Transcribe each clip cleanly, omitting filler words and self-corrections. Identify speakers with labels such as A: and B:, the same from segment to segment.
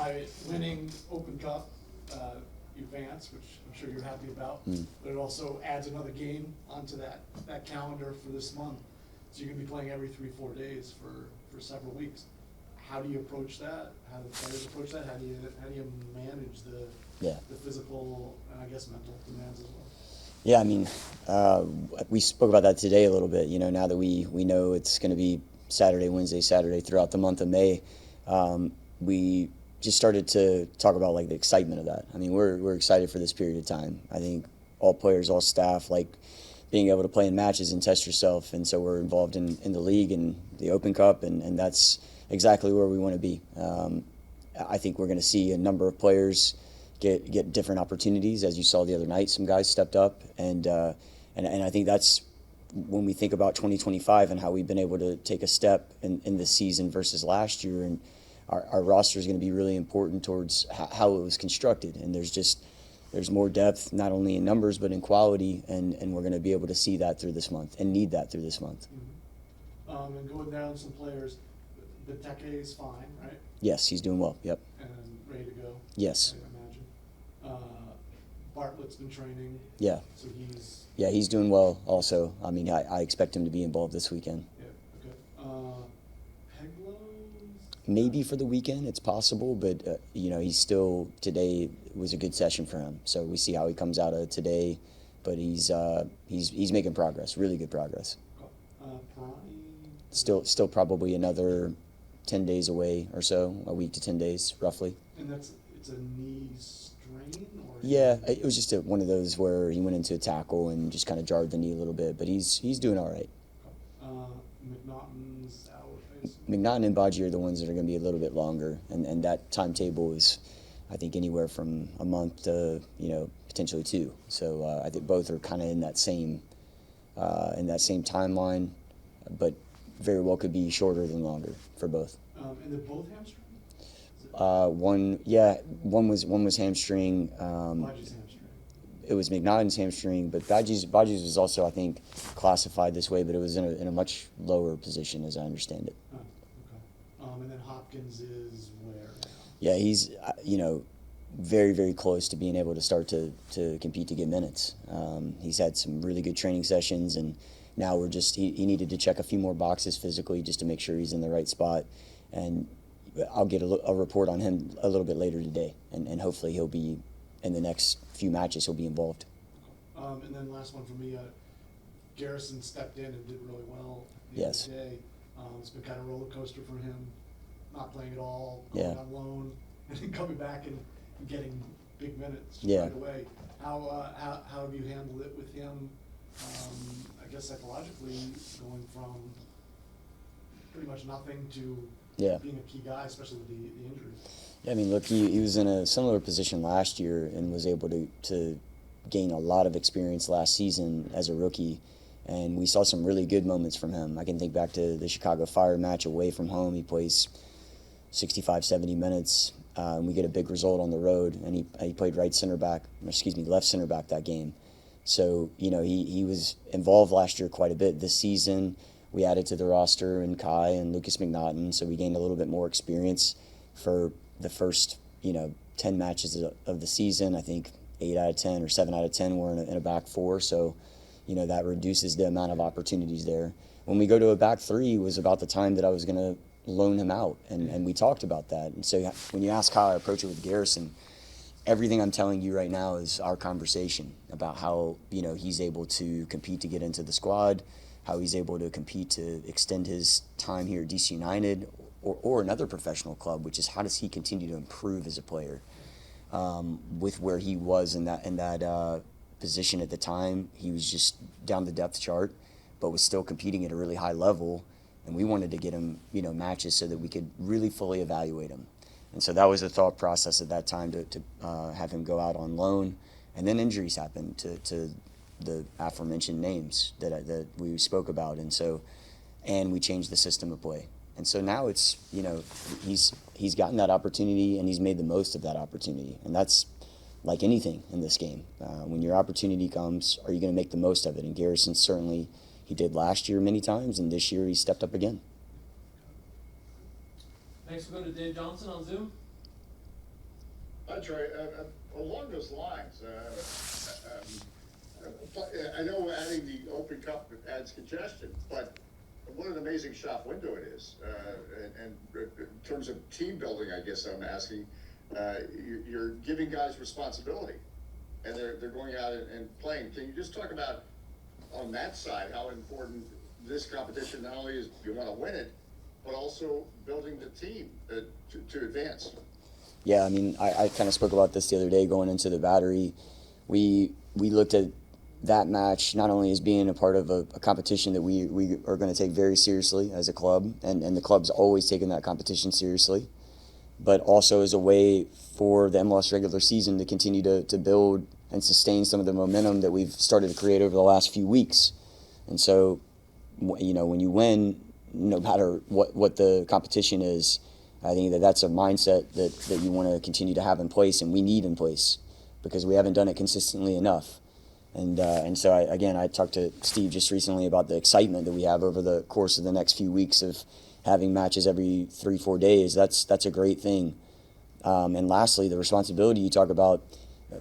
A: by winning Open Cup, you advance, which I'm sure you're happy about, but it also adds another game onto that calendar for this month. So you're gonna be playing every 3-4 days for several weeks. How do you approach that? How do players approach that? How do you manage the physical and I guess mental demands as well?
B: Yeah, I mean, we spoke about that today a little bit. You know, now that we know it's going to be Saturday, Wednesday, Saturday throughout the month of May, we just started to talk about like the excitement of that. I mean, we're excited for this period of time. I think all players, all staff, like being able to play in matches and test yourself, and so we're involved in the league and the Open Cup, and that's exactly where we want to be. I think we're going to see a number of players get different opportunities, as you saw the other night. Some guys stepped up, and I think that's when we think about 2025 and how we've been able to take a step in this season versus last year, and our roster is going to be really important towards how it was constructed, and there's more depth, not only in numbers but in quality, and we're going to be able to see that through this month and need that through this month.
A: Mm-hmm. And going down some players, Benteke is fine, right?
B: Yes, he's doing well. Yep.
A: And ready to go.
B: Yes.
A: I imagine. Bartlett's been training.
B: Yeah.
A: So he's.
B: Yeah, he's doing well. Also, I mean, I expect him to be involved this weekend.
A: Yeah. Okay. Peglow.
B: Maybe for the weekend, it's possible, but you know, he's still, today was a good session for him. So we see how he comes out of today, but he's making progress, really good progress. Still probably another 10 days away or so, a week to 10 days, roughly.
A: And it's a knee strain? Or
B: yeah, it was just one of those where he went into a tackle and just kind of jarred the knee a little bit, but he's doing all right.
A: McNaughton's out.
B: McNaughton and Baji are the ones that are going to be a little bit longer, and that timetable is, I think, anywhere from a month to, you know, potentially 2. So I think both are kind of in that same timeline, but very well could be shorter than longer for both.
A: And they're both hamstring?
B: One was hamstring.
A: Baji's hamstring.
B: It was McNaughton's hamstring, but Baji's was also, I think, classified this way, but it was in a much lower position, as I understand it.
A: Oh, okay. And then Hopkins is where now?
B: Yeah, he's very, very close to being able to start to compete to get minutes. He's had some really good training sessions, and now we're just he needed to check a few more boxes physically just to make sure he's in the right spot, and I'll get a report on him a little bit later today, and hopefully he'll be in the next few matches. He'll be involved.
A: And then last one for me, Garrison stepped in and did really well the
B: Yes.
A: other day. It's been kind of a roller coaster for him, not playing at all,
B: Yeah.
A: going on loan, and then coming back and getting big minutes
B: Yeah.
A: right away. How have you handled it with him? I guess psychologically, going from pretty much nothing to being a key guy, especially with the injuries.
B: Yeah, I mean, look, he was in a similar position last year and was able to gain a lot of experience last season as a rookie, and we saw some really good moments from him. I can think back to the Chicago Fire match away from home. He plays 65, 70 minutes, and we get a big result on the road, and he played left center back that game. So, you know, he was involved last year quite a bit. This season, we added to the roster and Kai and Lucas McNaughton, so we gained a little bit more experience for the first, 10 matches of the season. I think 8 out of 10 or 7 out of 10 were in a back 4, so, that reduces the amount of opportunities there. When we go to a back 3 was about the time that I was going to loan him out, and we talked about that. And so when you ask how I approach it with Garrison, everything I'm telling you right now is our conversation about how, he's able to compete to get into the squad, how he's able to compete to extend his time here at DC United or another professional club, which is how does he continue to improve as a player. With where he was in that position at the time, he was just down the depth chart, but was still competing at a really high level, and we wanted to get him, matches so that we could really fully evaluate him. And so that was the thought process at that time to have him go out on loan, and then injuries happened to the aforementioned names that we spoke about, and we changed the system of play. And so now it's, he's gotten that opportunity and he's made the most of that opportunity. And that's like anything in this game. When your opportunity comes, are you going to make the most of it? And Garrison certainly, he did last year many times, and this year he stepped up again.
C: Thanks for going to Dave Johnson on Zoom. Troy. Along those lines, I know adding the Open Cup adds congestion, but what an amazing shop window it is. And in terms of team building, I guess I'm asking, you're giving guys responsibility, and they're going out and playing. Can you just talk about, on that side, how important this competition not only is you want to win it, but also building the team to advance?
B: Yeah, I mean, I kind of spoke about this the other day going into the Battery. We looked at that match not only as being a part of a competition that we are going to take very seriously as a club, and the club's always taken that competition seriously, but also as a way for the MLS regular season to continue to build and sustain some of the momentum that we've started to create over the last few weeks. And so, you know, when you win, no matter what the competition is, I think that's a mindset that you want to continue to have in place, and we need in place, because we haven't done it consistently enough. And so, I talked to Steve just recently about the excitement that we have over the course of the next few weeks of having matches every 3-4 days. That's a great thing. And lastly, the responsibility you talk about,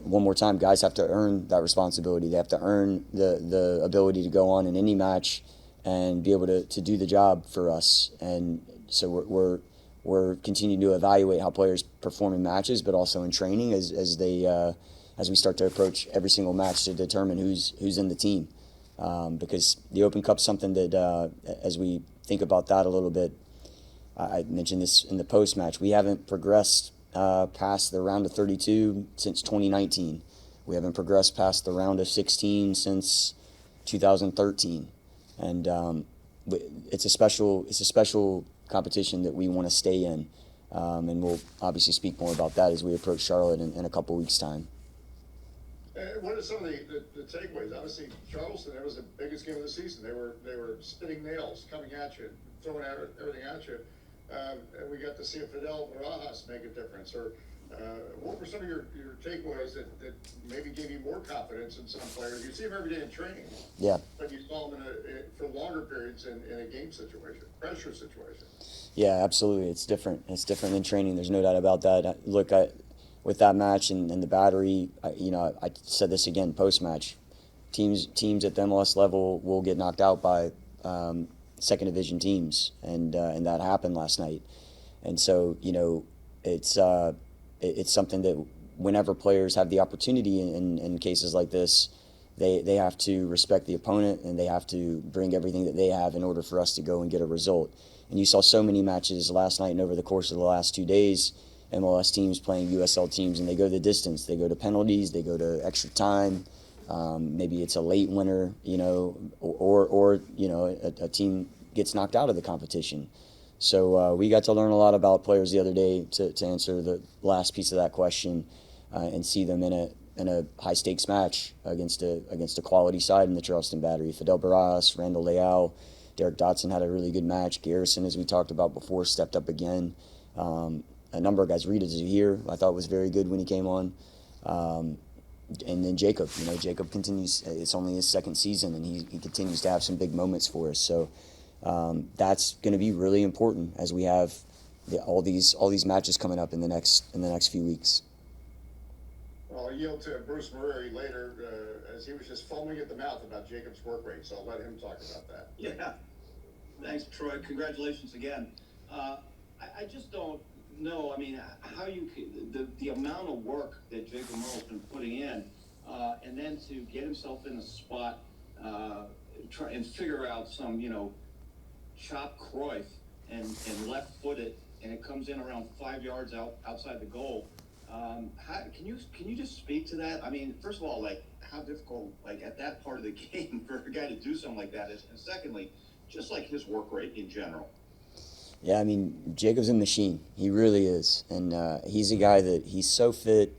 B: one more time, guys have to earn that responsibility. They have to earn the ability to go on in any match and be able to do the job for us. And so we're continuing to evaluate how players perform in matches, but also in training as we start to approach every single match to determine who's in the team. Because the Open Cup's something that, as we think about that a little bit, I mentioned this in the post-match, we haven't progressed past the round of 32 since 2019. We haven't progressed past the round of 16 since 2013. And it's a special competition that we want to stay in. And we'll obviously speak more about that as we approach Charlotte in a couple weeks' time.
C: What are some of the takeaways? Obviously, Charleston, that was the biggest game of the season. They were spitting nails, coming at you, throwing everything at you. And we got to see a Fidel Barajas make a difference. Or what were some of your takeaways that maybe gave you more confidence in some players? You see them every day in training.
B: Yeah.
C: But you saw them for longer periods in a game situation, pressure situation.
B: Yeah, absolutely. It's different. It's different than training. There's no doubt about that. Look, with that match and the Battery, I said this again post-match. Teams at the MLS level will get knocked out by second division teams, and that happened last night. And so, it's something that whenever players have the opportunity in cases like this, they have to respect the opponent, and they have to bring everything that they have in order for us to go and get a result. And you saw so many matches last night and over the course of the last 2 days, MLS teams playing USL teams, and they go the distance. They go to penalties. They go to extra time. Maybe it's a late winner, or a team gets knocked out of the competition. So we got to learn a lot about players the other day to answer the last piece of that question, and see them in a high stakes match against a quality side in the Charleston Battery. Fidel Barajas, Randall Leal, Derek Dotson had a really good match. Garrison, as we talked about before, stepped up again. A number of guys, Rita Zahir, I thought was very good when he came on. And then Jacob, Jacob continues, it's only his second season, and he continues to have some big moments for us. So that's going to be really important as we have all these matches coming up in the next few weeks.
C: Well, I'll yield to Bruce Murray later, as he was just foaming at the mouth about Jacob's work rate, so I'll let him talk about that.
D: Yeah. Thanks, Troy. Congratulations again. I just don't know, how you could, the amount of work that Jacob Merle's been putting in, and then to get himself in a spot, try and figure out some, chop Cruyff and left footed, and it comes in around 5 yards outside the goal. Can you just speak to that? First of all, how difficult, at that part of the game for a guy to do something like that is, and secondly, just his work rate in general.
B: Yeah, Jacob's a machine. He really is. And he's a guy that he's so fit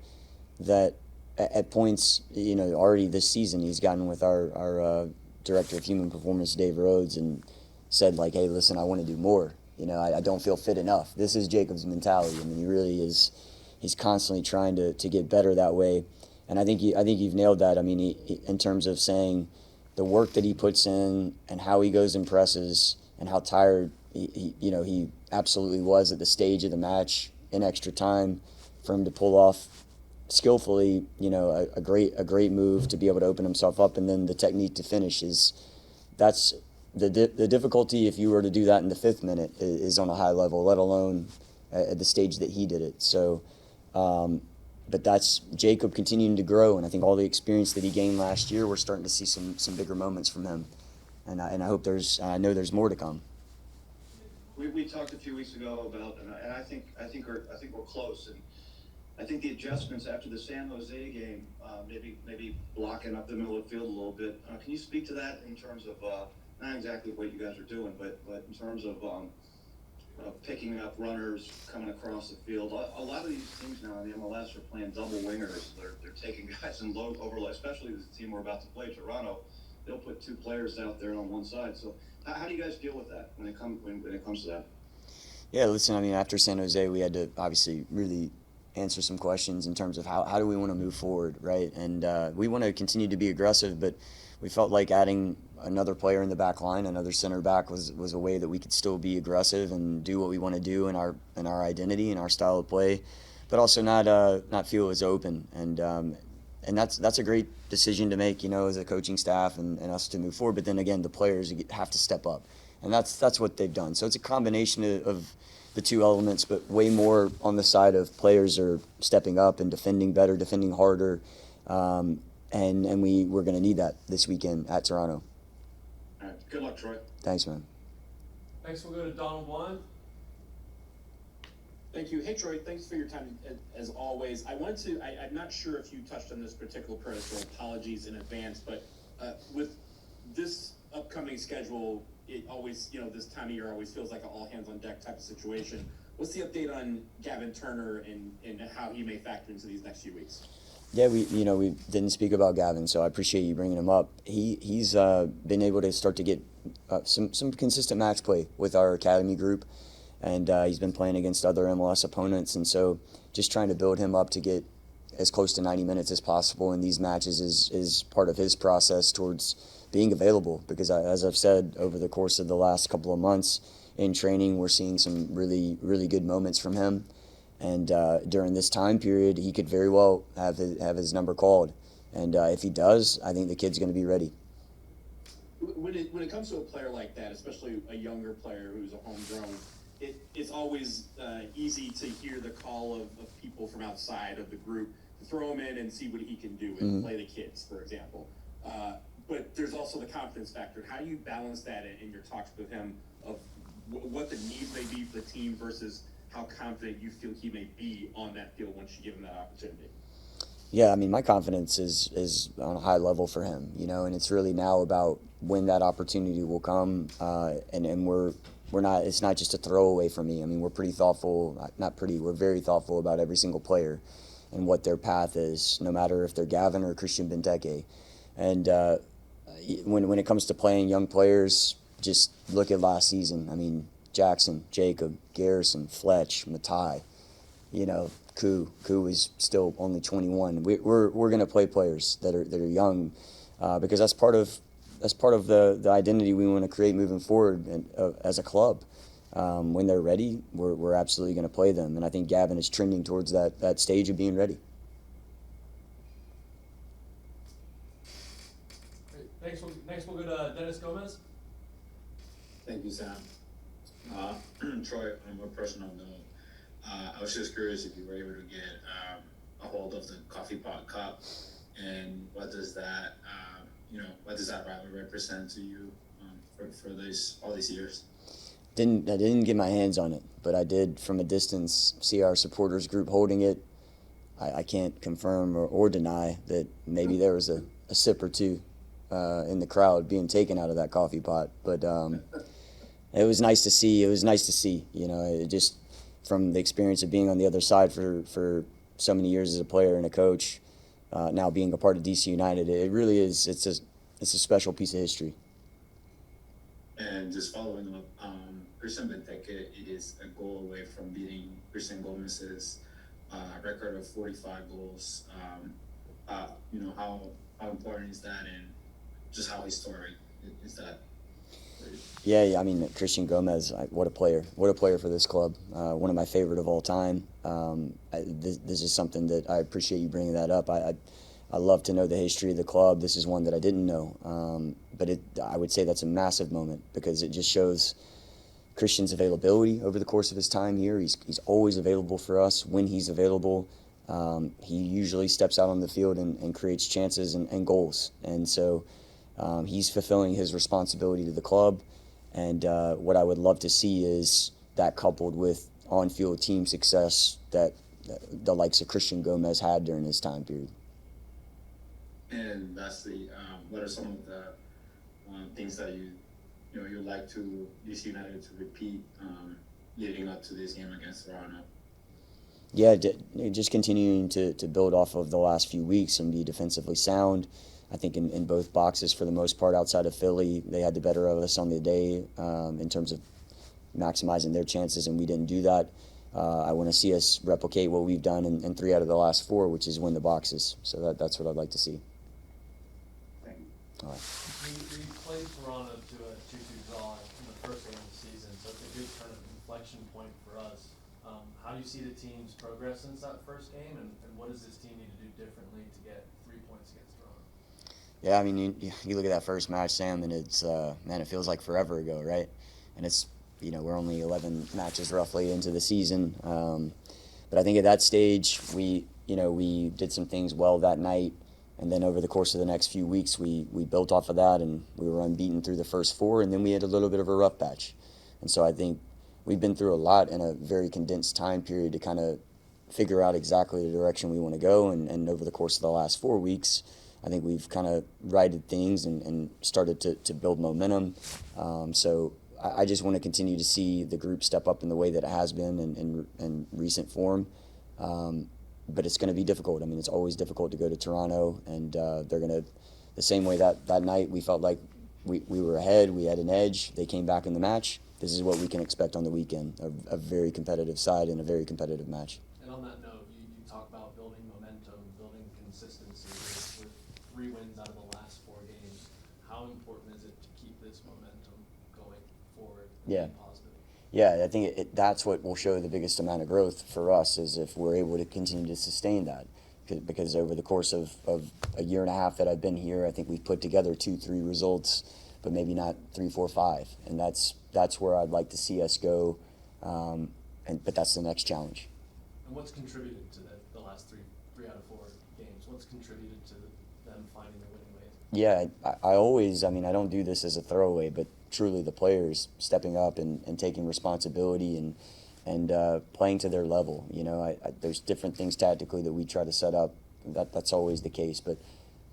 B: that at points, already this season, he's gotten with our Director of Human Performance, Dave Rhodes, and said, hey, listen, I want to do more. I don't feel fit enough. This is Jacob's mentality. He really is. He's constantly trying to get better that way. And I think you've nailed that. In terms of saying the work that he puts in and how he goes and presses and how tired he absolutely was at the stage of the match in extra time, for him to pull off skillfully, a great move to be able to open himself up, and then the technique to finish that's the difficulty. If you were to do that in the 5th minute, is on a high level, let alone at the stage that he did it. So, but that's Jacob continuing to grow, and I think all the experience that he gained last year, we're starting to see some bigger moments from him, and I know there's more to come.
D: We talked a few weeks ago about, and I think we're close, and I think the adjustments after the San Jose game, maybe blocking up the middle of the field a little bit. Can you speak to that in terms of not exactly what you guys are doing, but in terms of picking up runners coming across the field? A lot of these teams now in the MLS are playing double wingers. They're taking guys in low overlay, especially the team we're about to play, Toronto. They'll put 2 players out there on one side. So how do you guys deal with that when it comes to that?
B: Yeah, listen, I mean, after San Jose, we had to obviously really answer some questions in terms of how do we want to move forward, right? And we want to continue to be aggressive, but we felt like adding another player in the back line, another center back, was a way that we could still be aggressive and do what we want to do in our identity and our style of play, but also not feel as open. And that's a great decision to make, as a coaching staff and us to move forward. But then again, the players have to step up, and that's what they've done. So it's a combination of the 2 elements, but way more on the side of players are stepping up and defending better, defending harder, and we're going to need that this weekend at Toronto.
D: All right. Good luck, Troy.
B: Thanks, man.
E: Next, we'll go to Donald Juan.
F: Thank you. Hey, Troy, thanks for your time, as always. I'm not sure if you touched on this particular premise, so apologies in advance, but with this upcoming schedule, it always, this time of year always feels like an all-hands-on-deck type of situation. What's the update on Gavin Turner and how he may factor into these next few weeks?
B: Yeah, we didn't speak about Gavin, so I appreciate you bringing him up. He's been able to start to get some consistent match play with our academy group, and he's been playing against other MLS opponents, and so just trying to build him up to get as close to 90 minutes as possible in these matches is part of his process towards being available, because as I've said over the course of the last couple of months in training, we're seeing some really, really good moments from him. And during this time period, he could very well have his number called. And if he does, I think the kid's going to be ready.
F: When it comes to a player like that, especially a younger player who's a homegrown, it's always easy to hear the call of people from outside of the group to throw him in and see what he can do and play the kids, for example. But there's also the confidence factor. How do you balance that in your talks with him of what the needs may be for the team versus how confident you feel he may be on that field once you give him that opportunity?
B: Yeah, I mean, my confidence is on a high level for him, and it's really now about when that opportunity will come, and we're not. It's not just a throwaway for me. I mean, we're pretty thoughtful. We're very thoughtful about every single player and what their path is, no matter if they're Gavin or Christian Benteke. And when it comes to playing young players, just look at last season. I mean, Jackson, Jacob, Garrison, Fletch, Matai, Koo is still only 21. We're going to play players that are young, because that's part of the identity we want to create moving forward, and as a club. When they're ready, we're absolutely going to play them, and I think Gavin is trending towards that stage of being ready.
E: Great. Next we'll go to Dennis Gomez.
G: Thank you, Sam. Troy, on a personal note, I was just curious if you were able to get a hold of the Coffee Pot Cup, and what does that rivalry represent to you for all these years?
B: I didn't get my hands on it, but I did from a distance see our supporters group holding it. I can't confirm or deny that maybe there was a sip or two in the crowd being taken out of that coffee pot, but it was nice to see. It just from the experience of being on the other side for so many years as a player and a coach, now being a part of DC United, it really is. It's a special piece of history.
G: And just following up, Christian Benteke, it is a goal away from beating Christian Gomez's record of 45 goals. How important is that, and just how historic is that?
B: Yeah, I mean, Christian Gomez, what a player. What a player for this club. One of my favorite of all time. This is something that I appreciate you bringing that up. I love to know the history of the club. This is one that I didn't know. But I would say that's a massive moment because it just shows Christian's availability over the course of his time here. He's always available for us when he's available. He usually steps out on the field and creates chances and goals. And so he's fulfilling his responsibility to the club. And what I would love to see is that coupled with on-field team success that the likes of Christian Gomez had during his time period.
G: And lastly, what are some of the things that you'd like to DC United to repeat leading up to this game against Toronto?
B: Yeah, just continuing to build off of the last few weeks and be defensively sound. I think in both boxes, for the most part, outside of Philly, they had the better of us on the day in terms of maximizing their chances, and we didn't do that. I want to see us replicate what we've done in 3 out of the last 4, which is win the boxes. So that's what I'd like to see.
F: Thank you.
B: All right.
E: We played Toronto to a 2-2 draw in the first game of the season, so it's a good kind of inflection point for us. How do you see the team's progress since that first game, and what does this team need to do differently to get 3 points against Toronto?
B: Yeah, I mean, you look at that first match, Sam, and it's, man, it feels like forever ago, right? And it's, we're only 11 matches roughly into the season. But I think at that stage, we did some things well that night. And then over the course of the next few weeks, we built off of that, and we were unbeaten through the first 4, and then we had a little bit of a rough patch. And so I think we've been through a lot in a very condensed time period to kind of figure out exactly the direction we want to go. And over the course of the last 4 weeks, I think we've kind of righted things and started to build momentum. So I just want to continue to see the group step up in the way that it has been in recent form. But it's going to be difficult. I mean, it's always difficult to go to Toronto, and they're going to, the same way that night we felt like we were ahead, we had an edge, they came back in the match. This is what we can expect on the weekend, a very competitive side and a very competitive match.
E: And on that note, you talk about building momentum, building consistency with 3 wins out of the last 4 games. How important is it to keep this momentum going forward and
B: Yeah.
E: be positive?
B: Yeah, I think that's what will show the biggest amount of growth for us is if we're able to continue to sustain that. Because over the course of a year and a half that I've been here, I think we've put together 2-3 results, but maybe not 3, 4, 5. And that's where I'd like to see us go. But that's the next challenge.
E: And what's contributed to the last 3 out of 4 games? What's contributed to them finding the winning ways?
B: Yeah, I always, I mean, I don't do this as a throwaway, but truly the players stepping up and taking responsibility and playing to their level. There's different things tactically that we try to set up. That's always the case, but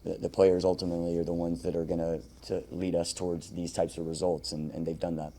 B: the players ultimately are the ones that are going to lead us towards these types of results, and they've done that.